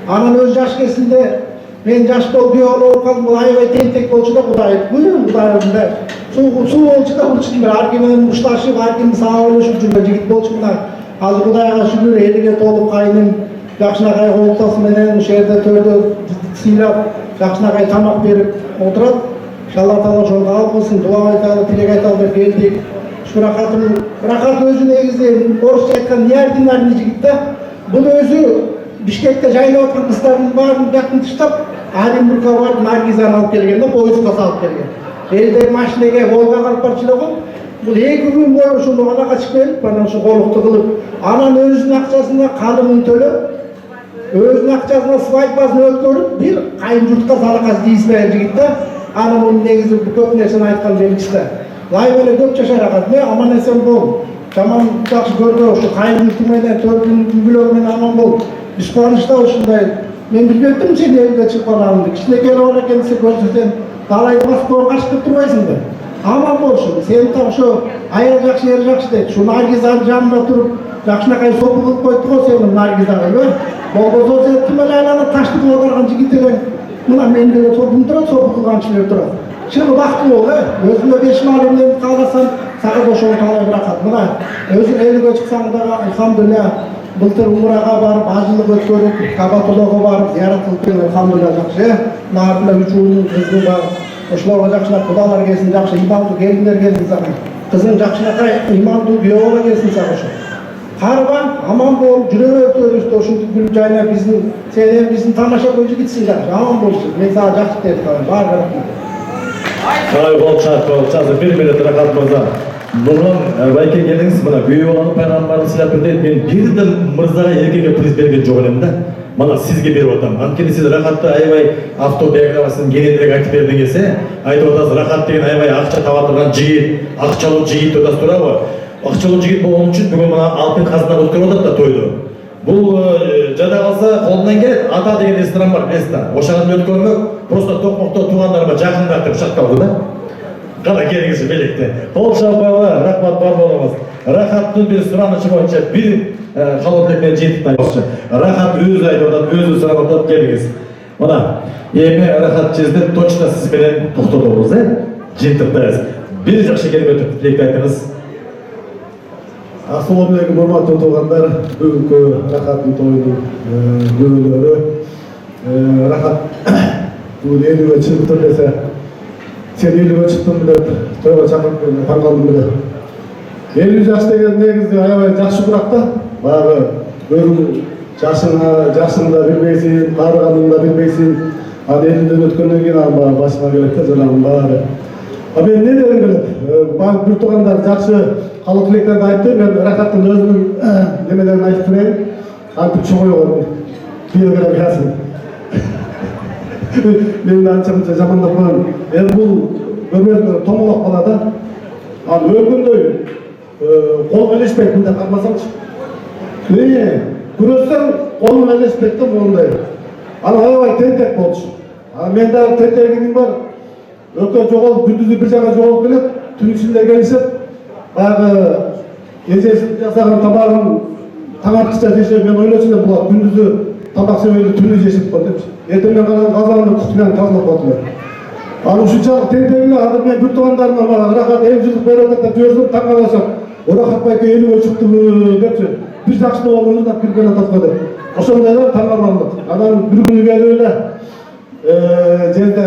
Анан өз жаш кезинде мен жаш болуп бүйөө болуп калдым. Бул аябай тентек болчу да Кудай. Кудайымда суу болчу да бурчумда ар кимдин ушташып, ар ким саалышып жүргөн жигит болчу мына. Азыр Кудайга шүгүр элиге толуп кайным. Жакшынакай колтасы менен ушул жерде төрдө сыйлап, жакшынакай тамак берип отурат. Алла Таала ошого кабыл кылсын, дуа айталы, тилек айталы деп келдик. Ушу рахат өзү негизи орусча айткан неординарный жигит да. Бул өзү Бишкекте жайлап аткан кыздардын баарын жактын таштап, Оренбургга барып Наргизаны алып келген да, поездга салып келген. Элдер машинеге Волгага алып барчу эле го. Бул 2 күн бою ошону ала качып келип, анан ушу колукту кылып, анан өзүнүн акчасына калымын төлөп, өзүнүн акчасына свадьбасын өткөрүп, бир кайын журтка салакасы тийиспеген жигит да. Анан мунун негизи көп нерсени айткан белгиси да. Лайып эле көп жашар акат, мен аман эсен бол. Жаман жакшы көрбө, ушу кайын журту менен, төрдүн бүлөгү менен аман бол. Биз кубанычта ушундай. Мен билбептим сен элге чыгып калганыңды. Кичинекей бар экенсиң көрсөтсөң, далай Москвага качып турбайсың да. Аман болчу. Сен так ошо аял жакшы, эр жакшы дейт. Ушу Наргизанын жанында туруп, жакшынакай сопу кылып койду го сени Наргизага, э? Болбосо сен ким эле айланып ташты кылып барган жигит элең. Мына мен деле сопум турат, сопу кылган кишилер турат. Чын бактылуу бол, өзүмө 5 мал эмне кааласам, сага ошого талай рахат. Мына өзүң элге чыксаң дагы алхамдулилlah, былтыр умрага барып, ажылык өткөрүп, Кабатуллага барып, зыярат кылып келген алхамдулилlah жакшы, э? Мына артында 3 уулум, кызым бар. Ошолорго жакшылап кудалар келсин, жакшы имандуу келиндер келсин сага. Кызың жакшынакай имандуу күйөө бала келсин сага ошо. Карба, аман бол, жүрө өтөрүстө ушинтип күлүп жайнап сен биздин тамаша көзү жигитсиң жакшы, аман болчу. Мен сага жакшы деп коем, бар рахмат. Ай болчу, бир минут рахат мырза. Нурлан байке келдиңиз, мына күйөө баланы пайгамбарым сыйлап дейт. Мен бирден мырзага эркекке приз берген жок элем да. Мына сизге берип атам. Анткени сиз рахатты аябай автобиографиясын кененирээк айтып бердиңиз, айтып атасыз, рахат деген аябай акча таба турган жигит, акчалуу жигит деп атасыз туурабы? Акчалуу жигит болгон үчүн бүгүн мына алтын казына өткөрүп атат да тойду. Бул жада калса колунан келет, ата деген ресторан бар, ошону өткөрмөк, просто токмокто туугандарыма жакындап деп шакталды да. Кана келиңиз белекте. Кол шапалар, рахмат бар болуңуз. Рахаттын бир суранычы боюнча бир калып менен жетип айтчы. Рахат өзү айтып атат, өзү сурап атат, келиңиз. Мына эми рахат чездеп точно сиз менен токтотобуз, жыйынтыктайбыз. Бир жакшы келбет тилек айтыңыз. Ассалаумағалейкум, урматтуу туугандар, бүгүнкү рахаттын тойдун күбөлөрү. Рахат бул 50-ге чыгып десе, сен 50-ге чыктың деп тойго чакырып таң калдым беле. 50 жаш деген негизи аябай жакшы курак да. Баягы өзүң жашыңда билбейсиң, каарыганыңда билбейсиң. Ал 50ден өткөндөн кийин ал башыңа келет да, жанагы баары. Мен не дегим келет? Баң бир туугандар жакшы калып тилектерди айтты. Мен рахаттын өзүнүн немелерин айтып берейин. Антип чоңойгон биографиясын. Мен анча жамандап коем. Эми бул өмүрдө томолок бала да. Ал өлгөндөй кол элеспейт, мындай кармасаңчы. Күрөссөң колун элеспейт да мондай. Ал аябай тентек болчу. Мен дагы тентегим бар. Өтө жоголуп, күндүзү бир жака жоголуп келет, түн ичинде келишип, баягы эжесин жасаган тамагын таң атқыча жесе мен ойлочу элем булар күндүзү тамак жебейди түнү жешип коет депчи. Эртең менен казанды кухняны тазалап коет. Ал ушунчалык тентегиле азыр мен бир туугандарыма мага Рахат эмчилик берип атат деп жүрсөм таң калышам. Рахат байке 50-ге чыктыбы депчи. Биз жакшы болобуз деп кирген атат го деп. Ошондой таң калгандык. Анан бир күнү келип эле жерде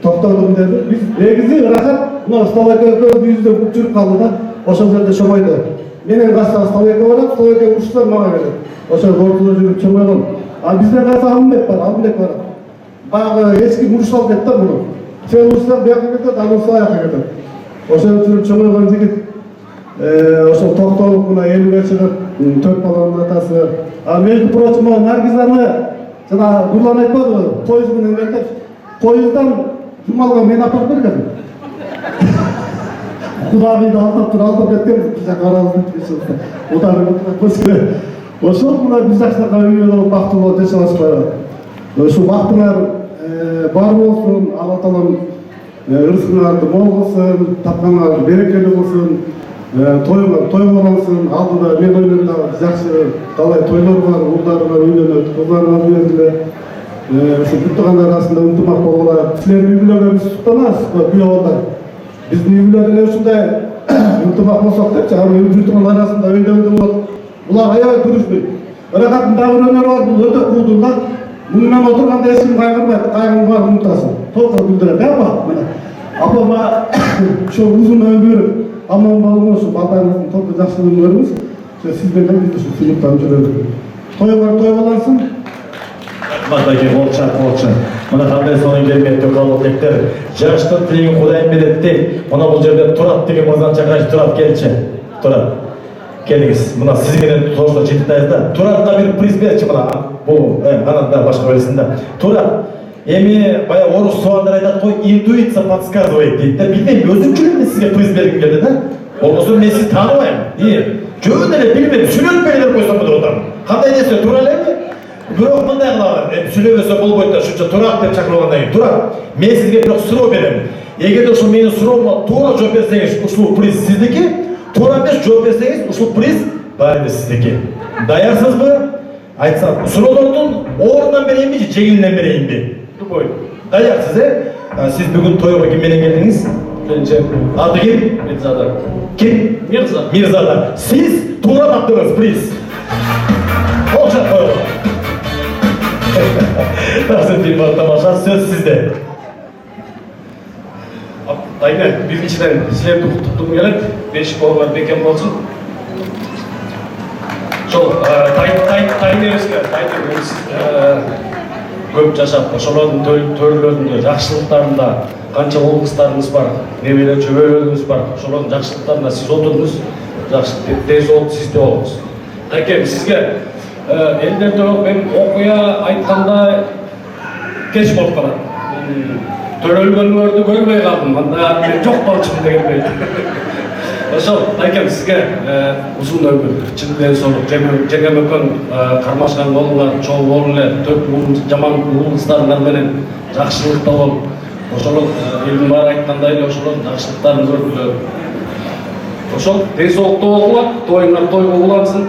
токтодум деди. Биз негизи Рахат мына столовка yüzde жүрүп калды да. Ошол жерде чомойду. Менен кашта столовка барат, столовка урушсам мага келет. Ошол ортодо жүрүп чомойгон. А бизде кайсы Алымбек бар, Алымбек бар. Баягы эски муруш алып кетти да муну. Сен урушсаң бияка кетет, ал урушса аяка кетет. Ошол жүрүп чомойгон жигит ошол токтолуп мына 50-ге чыгып, 4 баланын атасы. А между прочим, Наргизаны жана Нурлан айтпадыбы, поезд менен келди. Поезддан жумалга мен апарып бергем. Кудагыйды алдап кеткен, биз карабыз деп Удагы ошол мына биз жакшыраак үй болуп бактылуу жашабызбы. Ушул бактыңар бар болсун, Алла таалам ырзыгыңарды мол кылсын, тапканыңар берекелүү болсун, той болсун. Алдыда мен ойлойм да жакшы талай тойлор бар, уулдарыңар үйлөнөт, кыздарыңар үйлөнгүлө. Ошо бүт туугандар арасында ынтымак болгула. Силердин үй бүлөгө биз суктанабыз, күйөөбалдар. Биздин үй бүлө деле ушундай ынтымак болсок депчи, ал бүт туугандар арасында үйлөндү болот. Булар аябай күрүшпөйт. Рахаттын дагы бир өнөрү бар, бул өтө куудуу да. Муну мен отурганда эч ким кайгырбайт, кайгыңды баарын унутасың. Толкун билдирет, апа, мына. Апама ошо узун өмүр, аман болуңуз, балдарыңыздын толкун жакшылыгын көрүңүз. Ошо сиз менен биз ушу сыйыптанып жүрөлүк. Той болонсун. Мадайы болча. Мына кандай сонун келбеттүү калдыктар. Жаштын тилин Кудайым берет деп, мына бул жерде Турат деген мырзаны чакырайчы. Турат келчи. Турат. Келиңиз. Мына сиз менен тошто жетитайбыз да. Туратка бир приз берчи мына. Бул анан да башка берсин да. Турат. Эми бая орус туугандар айтат го, интуиция подсказывает дейт да. Билбейм, өзүнчө эле сизге приз бергим келди да. Болбосо мен сизди тааныбайм. Жөн эле билбейм, сүйлөтпөйлөр койсом деп атам. Кандай десе тура элеби? Бирок мындай кылалы, сүйлөбөсө болбойт да, ушунча Турат деп чакыргандан кийин. Турат, мен сизге бирок суроо берем. Эгерде ушул менин суроомо туура жооп берсеңиз, ушул приз сиздики. Туура эмес жооп берсеңиз, ушул приз баары бир сиздики. Даярсызбы? Айтсам, суроолордун ордунан берейинби же жеңилинен берейинби? Любой. Даярсыз, Сиз бүгүн тойго ким менен келдиңиз? Менче. Аты ким? Мирзада. Ким? Мирза. Мирзада. Сиз туура таптыңыз, приз. Болча тойго. Tasın bir tamamlasan söz sizde. Aynen, birinciden sizlerdi kutluğum gelip, 5 boğalar beken olsun. Şol, tayın eresine, көп жашап, ошолордун төрөлөрүндө, жакшылыктарында канча олгустарыңыз бар, небелер чөбөлөрүңүз бар, ошолордун жакшылыктарына сиз отуруңуз, жакшы тез болуп сизде болуңуз. Кайкем, сизге элдерде мен окуя айтканда кеч болуп калат. Төрөлгөнүңөрдү көрбөй калдым, анда мен жок болчумун дегендей. Ошол, айкем сизге узун өмүр, чын ден соолук, жеңем өкөн кармашкан колуңар, чоң болуп эле, төрт жаман уул кыздарыңар менен жакшылыкта болуп, ошол элдин баары айткандай эле ошол жакшылыктарын көргүлө. Ошол тез соолукта болгула, тоюңар тойго улансын.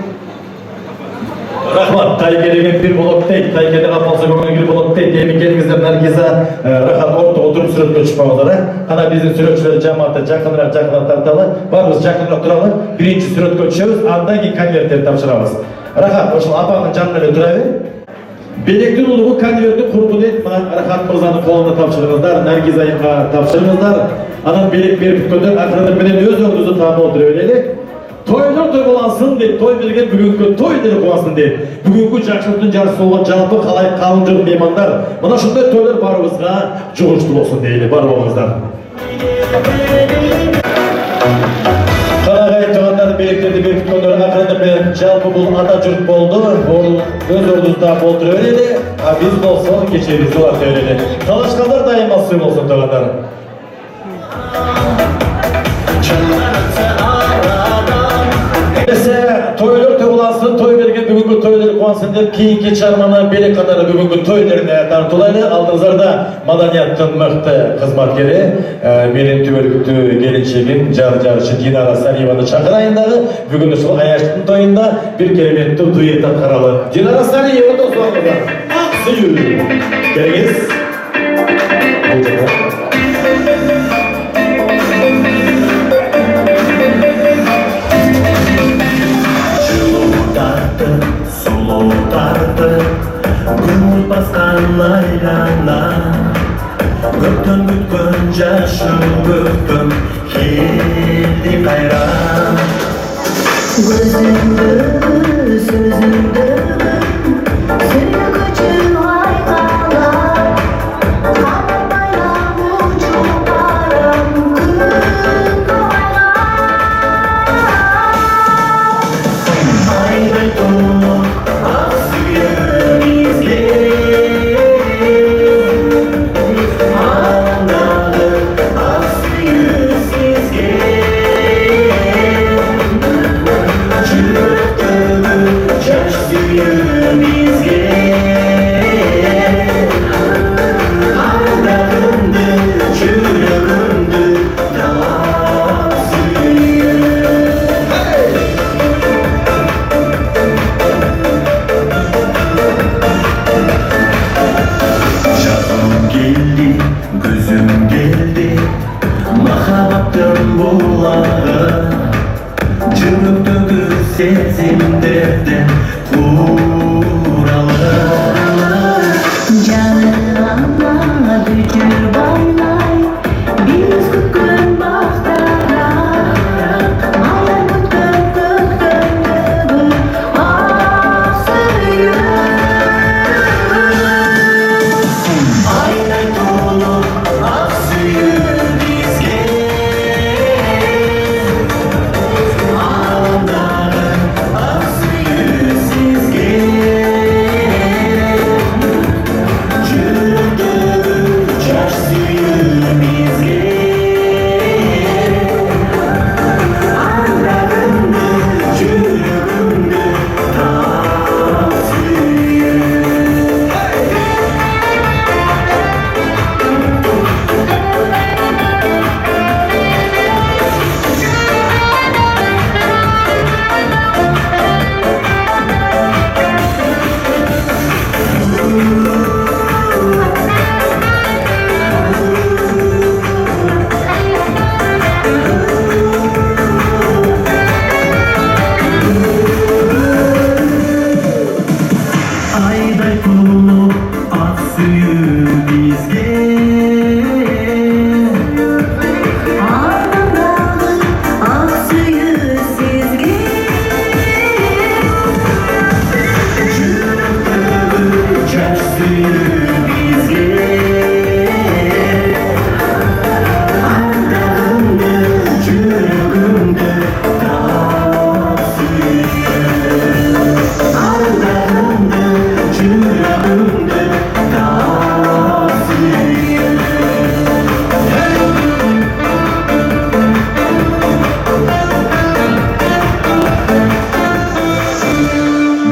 Рахмат, тайгереген бир болот дейт, тайгерде капалса көңүл болот дейт. Эми келиңиздер Наргиза, Рахат ортого отуруп сүрөткө чыкпаңыздар, Кана биздин сүрөтчүлөр жамааты жакыныраак тарталы, баарыбыз жакыныраак туралы, биринчи сүрөткө түшөбүз, андан кийин конверттерди тапшырабыз. Рахат, ошол апаңдын жанына эле тура бер. Белектин улугу конвертти курду дейт, Рахат мырзанын колуна тапшырыңыздар, Наргиза айымга тапшырыңыздар. Анан белек берип бүткөндөр акырындык менен өздөрүңүздү таанып элек. Toylor той болаnsın деп, той берген бүгүнкү той деле кубасын деп. Бүгүнкү жакшылыктын жарышы болгон жалпы калайык калың жол меймандар, мына ушундай тойлор баарыбызга жугуштуу болсун дейли, бар болуңуздар. Карагай туугандар, белектерди берип бүткөндөр акырындык менен жалпы бул ата журт болду. Бул өз ордунузда болтура берели, а биз болсо кечебизди уланта берели. Талашкандар дайыма сый болсун туугандар. Toylor toylansın, toy bergen бүгүнкү тойлор болmasın dep kийinки çağırmana beli kadar bugünkü toylarına tartılaylı. Aldığınızlarda madaniyattın mıhtı kızmatkeri, benim tübölüktü gelinçegin jarışı Dinara Sariyeva'nı çakırayındağı bugün şu Ayaş'tın toyunda bir kelimetli duyet atkaralı. Dinara Sariyeva dostlarımızdan Aksuyu. Geliniz. Sulutardı Gümül baskan laylana Göktön bütkön jaşım göktön Hildi kayra Gözümdü, sözümdü Sürü köçün haykalar Kalmayla ucu param Kın koylar Ayda doluk Sezimlerden kuralı Canıma bücür baylay Biz kükün bahtara Ayar kükün kükün Asıyı Ayna dolu aksıyı bizge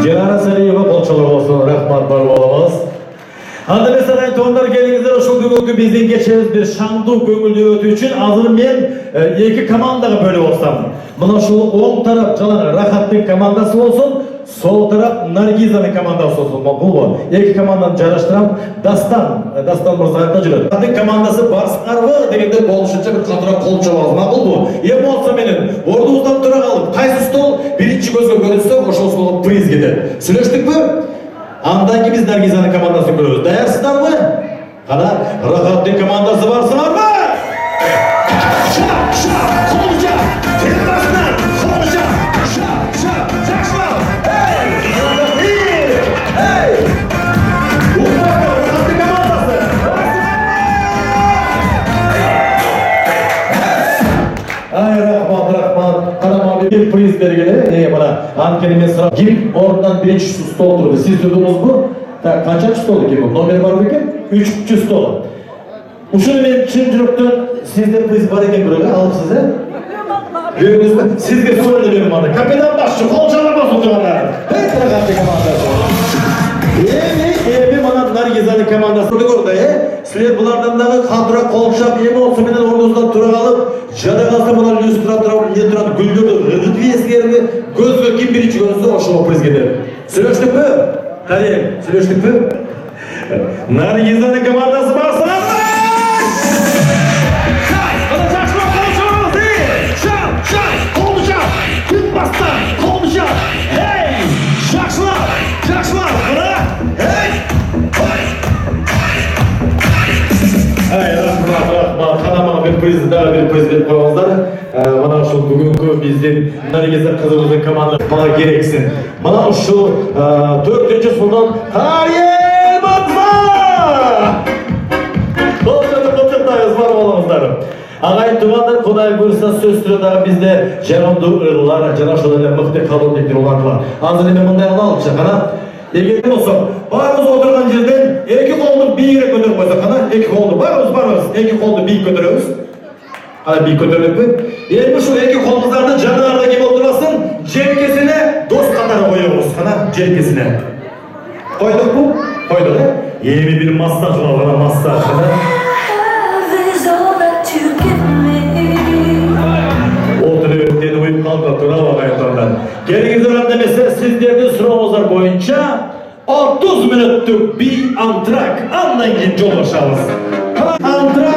Dinara Sariyeva bolçalar olsun, rahmat bar bolamiz. Anda mesela tonlar gelinizler uşul bugünkü bizden geçeriz bir şandı göngülde ötü üçün azır men iki komandaga bölüp olsam. Mına şu oң taraf Jalan Rahattın komandası olsun, sol taraf Nargiza'nın komandası olsun. Bu bu. İki komandanı жараштырам. Dastan Mırzay'da жүрөт. Rahattın komandası Barskarvı degende boluşunca bir katıra kol çabaz. Makul bu. Em olsa menin ordumuzdan tura kalıp kayсы stol birinci gözgө görünse oşol stolga priz gider. Сүйлөштүкпү? Andan ki biz Nargiza'nın komandasını görüyoruz. Dayarsızlar mı? Hala Rahattın komandası varsınlar mı? Şap şap kolca teraslar kolca şap şap saçma hey hey bu Rahattın komandası ay rahmat karama bir priz belgeli bana ankeni sıra kim oradan birinci stol durdu siz durdunuz mu? Kaçak stol ki bu? Nomer var mı ki? 3. stol. Uşunu men çin жүрөктөн sizde priz var eken böyle alıp size. Görünüz mü? Sizge söyle benim adı. Kapitan başçı kol çalamaz o zamanlar. Hey Rahattın komandası. Эми мана Наргизанын командасы көрдү, Силер булардан дагы кандыра колшап, эмоция менен ордуңуздан тура калып, жада калса мына иллюстратор не турат гүлдөрдү ыргытып көзгө ким биринчи көрүнсө ошого приз кетет. Сүйлөштүкпү? Кане, сүйлөштүкпү? Наргизанын командасы барса bir priz berip koyuңуздар. Mana ушул бүгүнкү биздин Наргиза кызыбыздын командасы бала керексин. Mana ушул 4-сындан Карел Мырза! Құттықтаймыз бар болуңуздар. Агайын туугандар, Кудай буйрса сөз сүрө дагы бизде жарандуу ырлар, жана ошол эле мыкты колонниктер улар бар. Азыр эми мындай кылалычы, кана эгер болсо баарыбыз отурган жерден эки колду бийигирээк көтөрүп койсок, кана эки колду баарыбыз эки колду бийик көтөрөбүз. Ана бийик көтөрүлүппү? Эми ушул эки колуңуздарды жанарда ким отурбасын, желкесине дос катары коебуз, кана желкесине. Койдукпу? Койдук, эми бир массаж бар, кана массаж, кана. Oturup uyup kalkıp durama kayıtlardan. Geliniz öğrenme mesela sizlerden sıramızlar boyunca 30 minutluk bir antrak anlayın yol başarınız. Antrak